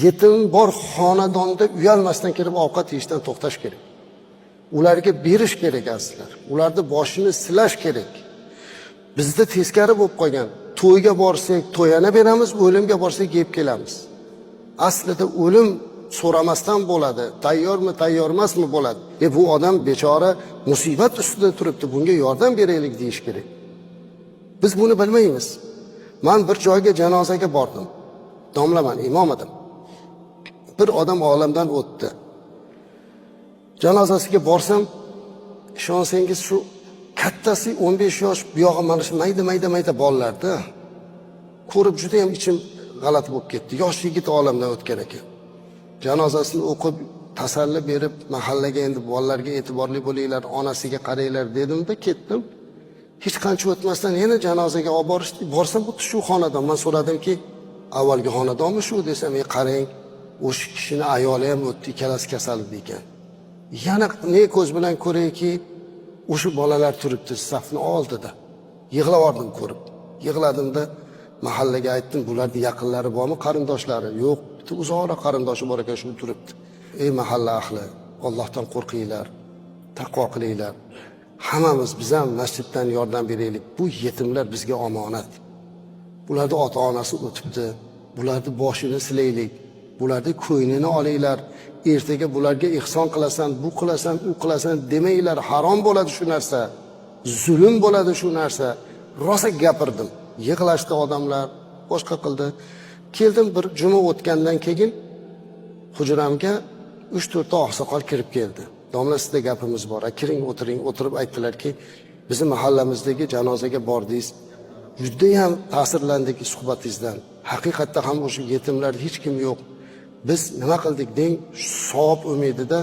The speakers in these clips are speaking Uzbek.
Yetim bor xonadonda uyalmasdan kirib ovqat yeyishdan to'xtash kerak. Ularga berish kerak aslar. Ularni boshini silash kerak. Bizda teskari bo'lib qolgan. To'yga borsak, to'yana beramiz, o'limga borsak yeb kelamiz. Aslida o'lim so'ramasdan bo'ladi. Tayyormi, tayyor emasmi bo'ladi. Bu odam bechora musibat ustida turibdi, bunga yordam beraylik deyish kerak. Biz buni bilmaymiz. Men bir joyga janozaga bordim. Domlaman, imom edim. Bir odam olamdan o'tdi. Janozasiga borsam, ishonsangiz shu kattasi 15 yosh, bu yog'i mana shu mayda bolalarda. Ko'rib juda ham ichim g'alati bo'lib ketdi. Yosh yigit olamdan o'tgan ekan. Janozasini o'qib, tasalli berib, mahallaga endi bolalarga e'tiborli bo'linglar, onasiga qaranglar dedimda ketdim. Hech qancha o'tmasdan yana janozaga olib borishdi. Borsam xuddi shu xonadon. Men so'radimki, avvalgi xonadonmi shu desam, qarang, o'sha kishini ayoli ham o'tdi, ikkalasi kasal ekan. Yana ne ko'z bilan ko'rayki, o'sha bolalar turibdi safni oldida. Yig'lavordim ko'rib. Yig'ladimda mahallaga aytdim, bularning yaqinlari bormi, qarindoshlari? Yo'q, bitta uzoqroq qarindoshi bor ekan, shu turibdi. Ey mahalla ahli, Allohdan qo'rqinglar, taqvo qilinglar. Hammamiz biz ham masjiddan yordam beraylik. Bu yetimlar bizga omonat. Bularning ota-onasi o'tibdi. Bularning boshini silaylik. Bularning ko'ynini olinglar. Ertaga bularga ihson qilasan, bu qilasan, u qilasan demanglar. Harom bo'ladi shu narsa. Zulm bo'ladi shu narsa. Rosa gapirdim. Yig'lashdi odamlar, boshqa qildi. Keldim bir juma o'tgandan keyin hujramga 3-4 ta oqsoqol kirib keldi. Domla, sizda gapimiz bor. Kiring, o'tiring. O'tirib aytdilarki, bizni mahallamizdagi janozaga bordingiz. Juda ham ta'sirlandik suhbatingizdan. Haqiqatda ham o'sha yetimlar hech kim yo'q. Biz nima qildik deng, savob umidida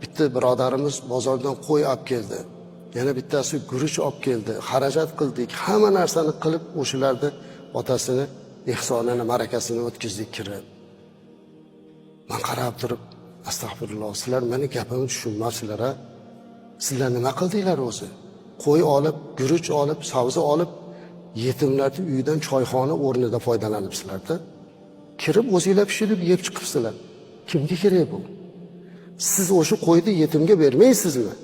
bitta birodarimiz bozordan qo'y olib keldi. Yana bittasi guruch olib keldi. Xarajat qildik. Hamma narsani qilib o'shalarni otasini ehsonini, marakasini o'tkazdik kirib. Men qarab turib, astag'firulloh, sizlar meni gapimni tushunmasizlar a? Sizlar nima qildinglar o'zi? Qo'y olib, guruch olib, sabzi olib, yetimlarning uyidan choyxona o'rnida foydalanibsizlar-da. Kirib o'zingizlar pishirib yeb chiqibsizlar. Kimga kerak bu? Siz o'sha qo'yni yetimga bermaysizmi?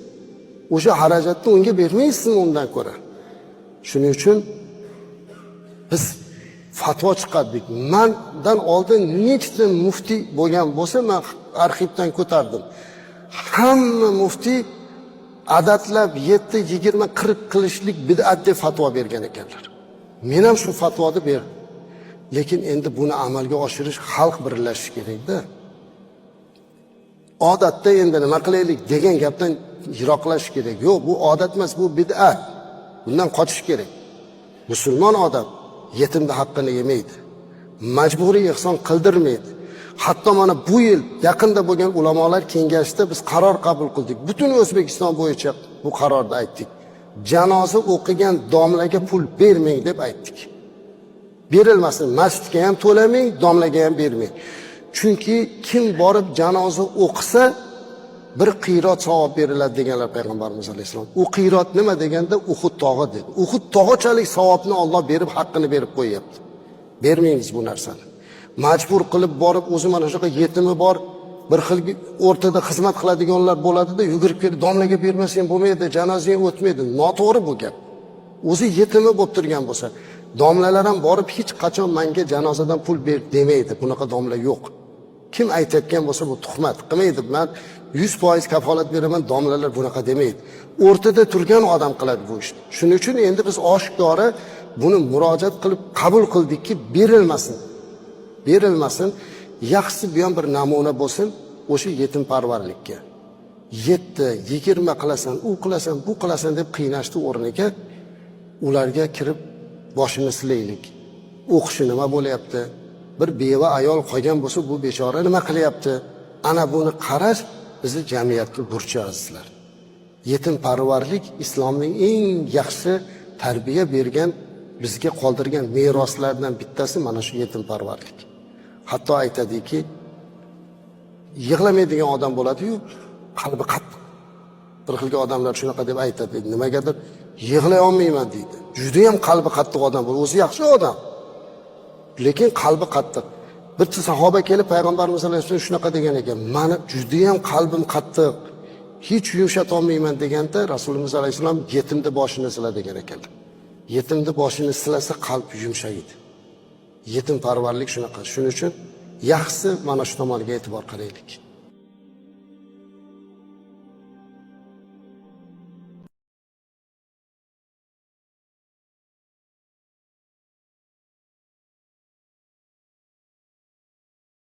O'sha xarajatni unga bermaysizmi undan ko'ra? Shuning uchun biz fatvo chiqardik. Mendan oldin nechta muftiy bo'lgan bo'lsa, men arxivdan ko'tardim. Hamma muftiy adatlab 7, 20, 40 qilishlik bid'at deb fatvo bergan ekanlar. Men ham shu fatvoni berdim. Lekin endi buni amalga oshirish, xalq birlashishi kerak-da. Odatda endi nima qilaylik degan gapdan yiroqlash kerak. Yo'q, bu odat emas, bu bid'at. Bundan qochish kerak. Musulmon odam yetimni haqqini yemaydi. Majburiy ihson qildirmaydi. Hatto mana bu yil yaqinda bo'lgan ulamolar kengashida biz qaror qabul qildik. Butun O'zbekiston bo'yicha bu qarorni aytdik. Janoza o'qigan domlaga pul bermang deb aytdik. Berilmasin, masjidga ham to'lamang, domlaga ham bermang. Chunki kim borib janoza o'qisa, bir qirot savob beriladi deganlar payg'ambarimiz alayhisalom. U qirot nima deganda Uhud tog'i dedi. Uhud tog'ichalik savobni Alloh berib, haqqini berib qo'yapti. Bermaymiz bu narsani. Majbur qilib borib, o'zi mana shunaqa yetimi bor, bir xil o'rtada xizmat qiladiganlar bo'ladi-da, yugurib kelib domlaga bermasang bo'lmaydi, janozang o'tmaydi. Noto'g'ri bu gap. O'zi yetimi bo'lib turgan bo'lsa, domlalar ham borib hech qachon menga janozadan pul ber demaydi. Bunaqa domla yo'q. Kim aytayotgan bo'lsa bu tuhmat qilmaydi. Men 100% kafolat beraman, domlalar bunaqa demaydi. O'rtada turgan odam qiladi bu ishni. Shuning uchun endi biz oshkora buni murojaat qilib qabul qildikki, berilmasin. Berilmasin. Yaxshisi bu ham bir namuna bo'lsin o'sha yetim parvarlikka. 7, 20 qilasan, u qilasan, bu qilasan deb qiynashni o'rniga ularga kirib boshini silaylik. O'qishi nima bo'layapti? Bir beva ayol qolgan bo'lsa, bu bechora nima qilyapti? Ana buni qarash bizni jamiyatning burchi azizlar. Yetim parvarlik islomning eng yaxshi tarbiya bergan, bizga qoldirgan meroslardan bittasi mana shu yetim parvarlik. Hatto aytadiki, yig'lamaydigan odam bo'ladi-yu, qalbi qattiq. Bir xilga odamlar shunaqa deb aytadi. Nimagadir yig'lay olmayman deydi. Juda ham qalbi qattiq odam bo'l, o'zi yaxshi odam. Lekin qalbi qattiq. bitta sahoba kelib payg'ambarimiz alayhi vasallam shunaqa degan ekan, mani judayam qalbim qattiq, hech yumshatolmayman deganda Rasululloh alayhisalom yetimni boshini sila degan ekanlar. Yetimni boshini silasa qalb yumshaydi. Yetim parvarlik shunaqa. Shuning uchun yaxshisi mana shu tomonga e'tibor qaraylik.